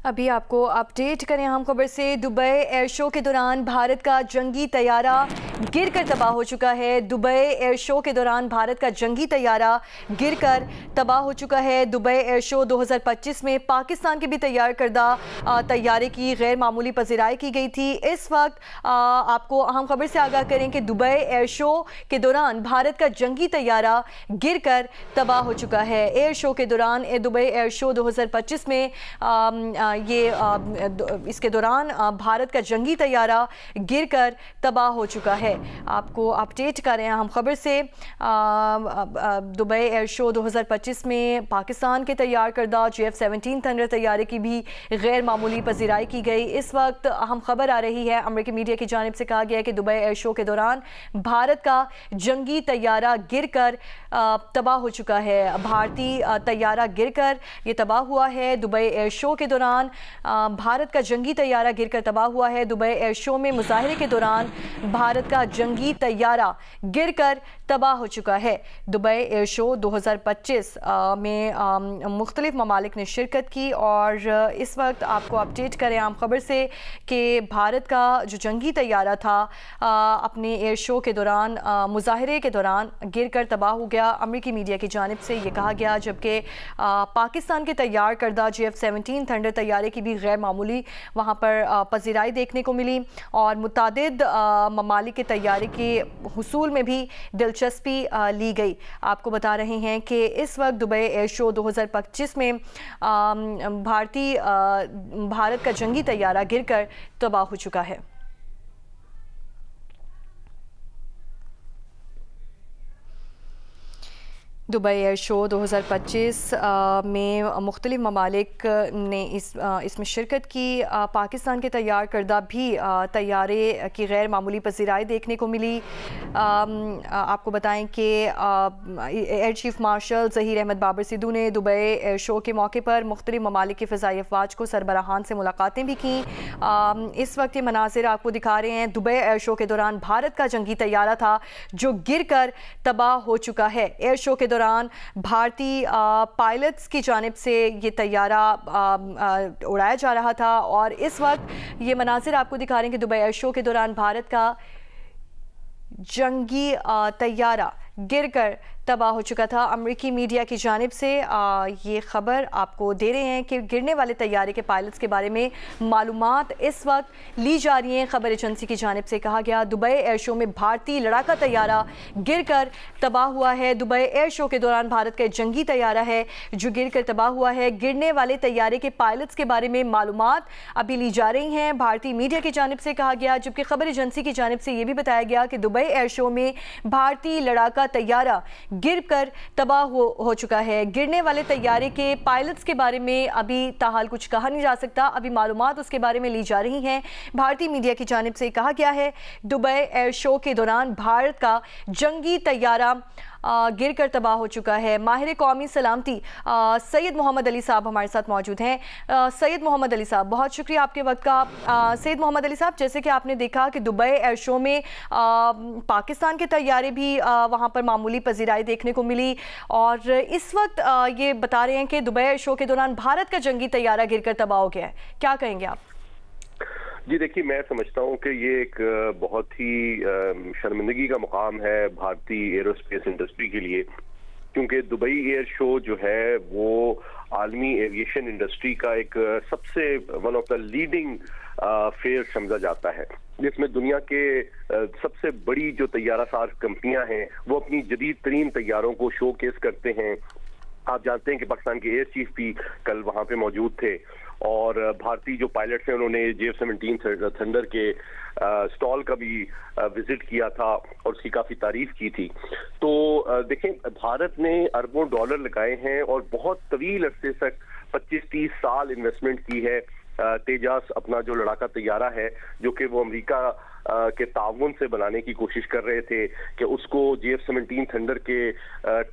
अभी आपको अपडेट करें हम खबर से। दुबई एयर शो के दौरान भारत का जंगी तैयारा गिरकर तबाह हो चुका है। दुबई एयर शो के दौरान भारत का जंगी तैयारा गिरकर तबाह हो चुका है। दुबई एयर शो 2025 में पाकिस्तान के भी तैयार करदा तैयारे की गैर मामूली पजीराई की गई थी। इस वक्त आपको अहम खबर से आगाह करें कि दुबई एयर शो के दौरान भारत का जंगी तैयारा गिरकर तबाह हो चुका है। एयर शो के दौरान दुबई एयर शो 2025 में इसके दौरान भारत का जंगी तैयारा गिरकर तबाह हो चुका है। आपको अपडेट कर रहे हैं हम खबर से। दुबई एयर शो 2025 में पाकिस्तान के तैयार करदा JF-17 थंडर तैयारे की भी गैर मामूली पजीराई की गई। इस वक्त हम खबर आ रही है, अमेरिकी मीडिया की जानिब से कहा गया है कि दुबई एयर शो के दौरान भारत का जंगी तैयारा गिरकर तबाह हो चुका है। भारतीय तैयारा गिरकर ये तबाह हुआ है। दुबई एयर शो के दौरान भारत का जंगी तैयारा गिरकर तबाह हुआ है। दुबई एयर शो में मुजाहरे के दौरान भारत का जंगी तैयारा गिरकर तबाह हो चुका है। दुबई एयर शो 2025 में मुख्तलिफ ममालिक ने शिरकत की और इस वक्त आपको अपडेट करें आम खबर से कि भारत का जो जंगी तैयारा था अपने एयर शो के दौरान मुजाहरे के दौरान गिरकर तबाह हो गया। अमेरिकी मीडिया की जानिब से ये कहा गया, जबकि पाकिस्तान के तैयार करदा JF-17 थंडर तैयारे की भी गैर मामूली वहाँ पर पजीराई देखने को मिली और मुतादिद ममालिक के तैयारे के हुसूल में भी दिलचस्पी ली गई। आपको बता रहे हैं कि इस वक्त दुबई एयर शो 2025 में भारत का जंगी तैयारा गिरकर तबाह हो चुका है। दुबई एयर शो 2025 में मुख्तलिफ ममालिक ने इसमें शिरकत की। पाकिस्तान के तैयार करदा भी तैयारे की गैर मामूली पजीराई देखने को मिली। आपको बताएं कि air chief marshal Zaheer Ahmed Babar Sidhu ने दुबई एयर शो के मौके पर मुख्तलिफ ममालिक के फ़िज़ाई अफवाज को सरबराहान से मुलाकातें भी की। इस वक्त ये मनाजिर आपको दिखा रहे हैं। दुबई एयर शो के दौरान भारत का जंगी तैयारा था जो गिर कर तबाह हो चुका है। एयर शो के दौरान भारतीय पायलट्स की जानिब से ये तैयारा उड़ाया जा रहा था और इस वक्त ये मनाजिर आपको दिखा रहे हैं कि दुबई एयर शो के दौरान भारत का जंगी तैयारा गिरकर तबाह हो चुका था। अमेरिकी मीडिया की जानिब से ये खबर आपको दे रहे हैं कि गिरने वाले तैयारे के पायलट्स के बारे में मालूमात इस वक्त ली जा रही हैं। खबर एजेंसी की जानिब से कहा गया, दुबई एयर शो में भारतीय लड़ाका तैयारा गिरकर तबाह हुआ है। दुबई एयर शो के दौरान भारत का जंगी तैयारा है जो गिरकर तबाह हुआ है। गिरने वाले तैयारे के पायलट्स के बारे में मालूमात अभी ली जा रही हैं, भारतीय मीडिया की जानिब से कहा गया, जबकि खबर एजेंसी की जानिब से यह भी बताया गया कि दुबई एयर शो में भारतीय लड़ाका तैयारा गिर कर तबाह हो चुका है। गिरने वाले तैयारे के पायलट्स के बारे में अभी ताहाल कुछ कहा नहीं जा सकता, अभी मालूमात उसके बारे में ली जा रही हैं। भारतीय मीडिया की जानिब से कहा गया है दुबई एयर शो के दौरान भारत का जंगी तैयारा गिरकर तबाह हो चुका है। माहिर कौमी सलामती सैयद मोहम्मद अली साहब हमारे साथ मौजूद हैं। सैयद मोहम्मद अली साहब, बहुत शुक्रिया आपके वक्त का। सैयद मोहम्मद अली साहब, जैसे कि आपने देखा कि दुबई एयर शो में पाकिस्तान के तैयारे भी वहाँ पर मामूली पजीराई देखने को मिली और इस वक्त ये बता रहे हैं कि दुबई एयर शो के दौरान भारत का जंगी तैयारा गिरकर तबाह हो गया है। क्या कहेंगे आप? जी देखिए, मैं समझता हूँ कि ये एक बहुत ही शर्मिंदगी का मुकाम है भारतीय एरोस्पेस इंडस्ट्री के लिए, क्योंकि दुबई एयर शो जो है वो आलमी एविएशन इंडस्ट्री का एक सबसे one of the leading fair समझा जाता है, जिसमें दुनिया के सबसे बड़ी जो तैयारा साज कंपनियां हैं वो अपनी जदीद तरीन तैयारों को शोकेस करते हैं। आप जानते हैं कि पाकिस्तान के एयर चीफ भी कल वहां पे मौजूद थे और भारतीय जो पायलट्स हैं उन्होंने JF-17 थंडर के स्टॉल का भी विजिट किया था और उसकी काफी तारीफ की थी। तो देखें, भारत ने अरबों डॉलर लगाए हैं और बहुत तवील अरसे तक 25-30 साल इन्वेस्टमेंट की है। तेजास अपना जो लड़ाका तैयारा है जो कि वो अमेरिका के ताउन से बनाने की कोशिश कर रहे थे कि उसको JF-17 थंडर के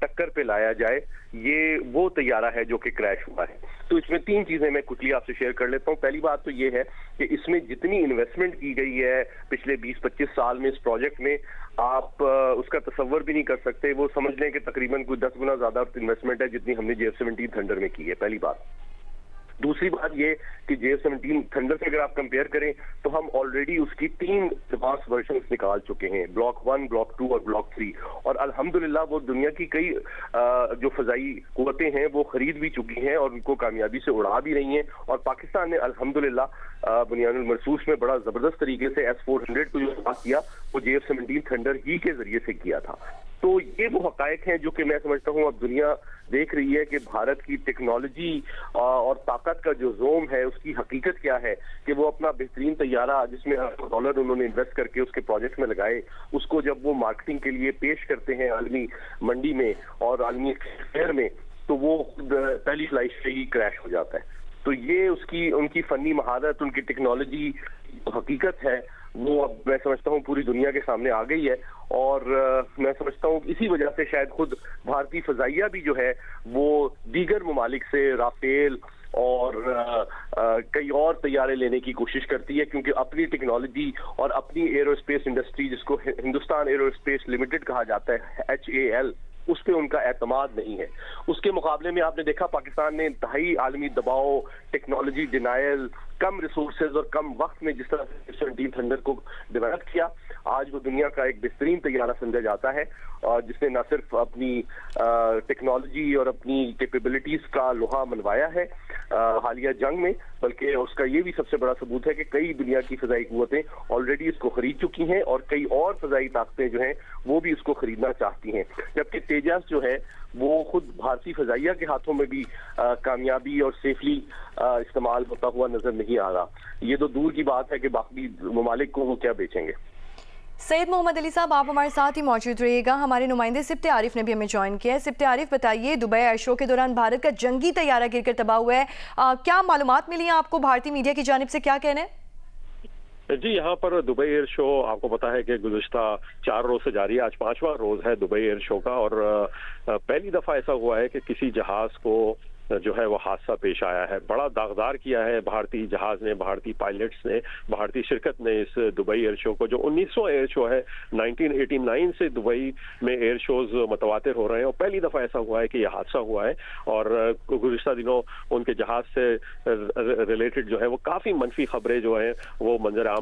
टक्कर पे लाया जाए, ये वो तैयारा है जो कि क्रैश हुआ है। तो इसमें तीन चीजें मैं कुछ आपसे शेयर कर लेता हूँ। पहली बात तो ये है कि इसमें जितनी इन्वेस्टमेंट की गई है पिछले 20-25 साल में इस प्रोजेक्ट में, आप उसका तसव्वुर भी नहीं कर सकते। वो समझ लें कि तकरीबन कोई 10 गुना ज्यादा इन्वेस्टमेंट है जितनी हमने JF-17 थंडर में की है, पहली बात। दूसरी बात ये कि JF-17 थंडर से अगर आप कंपेयर करें तो हम ऑलरेडी उसकी 3 एडवांस वर्जन निकाल चुके हैं, ब्लॉक 1, ब्लॉक 2 और ब्लॉक 3, और अल्हम्दुलिल्लाह वो दुनिया की कई जो फजाई कुव्वतें हैं वो खरीद भी चुकी हैं और उनको कामयाबी से उड़ा भी रही हैं। और पाकिस्तान ने अल्हम्दुलिल्लाह बुनियानुल मरसूस में बड़ा जबरदस्त तरीके से S-400 को जो किया वो JF-17 थंडर ही के जरिए से किया था। तो ये वो हकायक हैं जो कि मैं समझता हूँ अब दुनिया देख रही है कि भारत की टेक्नोलॉजी और ताकत का जो जोम है उसकी हकीकत क्या है, कि वो अपना बेहतरीन तैयारा जिसमें $100 उन्होंने इन्वेस्ट करके उसके प्रोजेक्ट में लगाए, उसको जब वो मार्केटिंग के लिए पेश करते हैं आलमी मंडी में और आलमी फेयर में, तो वो पहली फ्लाइट से ही क्रैश हो जाता है। तो ये उनकी फनी महारत, उनकी टेक्नोलॉजी हकीकत है वो अब मैं समझता हूँ पूरी दुनिया के सामने आ गई है। और मैं समझता हूँ इसी वजह से शायद खुद भारतीय फजाइया भी जो है वो दीगर ममालिक से राफेल और कई और तैयारे लेने की कोशिश करती है, क्योंकि अपनी टेक्नोलॉजी और अपनी एरोस्पेस इंडस्ट्री जिसको हिंदुस्तान एरोस्पेस लिमिटेड कहा जाता है HAL, उस पर उनका एतमाद नहीं है। उसके मुकाबले में आपने देखा पाकिस्तान ने इंतहाई आलमी दबाव, टेक्नोलॉजी डिनायल, कम रिसोर्सेज और कम वक्त में जिस तरह से F-17 थंडर को डेवलप किया, आज वो दुनिया का एक बेहतरीन तैयारा समझा जाता है और जिसने न सिर्फ अपनी टेक्नोलॉजी और अपनी कैपेबिलिटीज का लोहा मनवाया है हालिया जंग में, बल्कि उसका ये भी सबसे बड़ा सबूत है कि कई दुनिया की फजाई कुव्वतें ऑलरेडी इसको खरीद चुकी हैं और कई और फजाई ताकतें जो हैं वो भी इसको खरीदना चाहती हैं। जबकि तेजस जो है वो खुद भारतीय फजाइया के हाथों में भी कामयाबी और सेफली इस्तेमाल होता हुआ नजर नहीं आ रहा। ये तो दूर की बात है कि बाकी ममालिक को वो क्या बेचेंगे। सैयद मोहम्मद अली साहब, आप हमारे साथ ही मौजूद रहिएगा। हमारे नुमाइंदे सिप्ते आरिफ ने भी हमें ज्वाइन किया है। सिप्ते आरिफ, बताइए, दुबई एयर शो के दौरान भारत का जंगी तैयारा गिरकर तबाह हुआ है, क्या मालूमात मिली हैं आपको? भारतीय मीडिया की जानिब से क्या कहना है? जी, यहाँ पर दुबई एयर शो आपको पता है कि गुज़िश्ता 4 रोज से जारी है, आज 5वां रोज है दुबई एयर शो का। और पहली दफा ऐसा हुआ है कि किसी जहाज को जो है वो हादसा पेश आया है। बड़ा दागदार किया है भारतीय जहाज ने, भारतीय पायलट्स ने, भारतीय शिरकत ने इस दुबई एयर शो को, जो 1900 एयर शो है। 1989 से दुबई में एयर शोज मुतवातिर हो रहे हैं और पहली दफा ऐसा हुआ है कि यह हादसा हुआ है। और गुज़िश्ता दिनों उनके जहाज से रिलेटेड जो है वो काफी मनफी खबरें जो है वो मंजर आम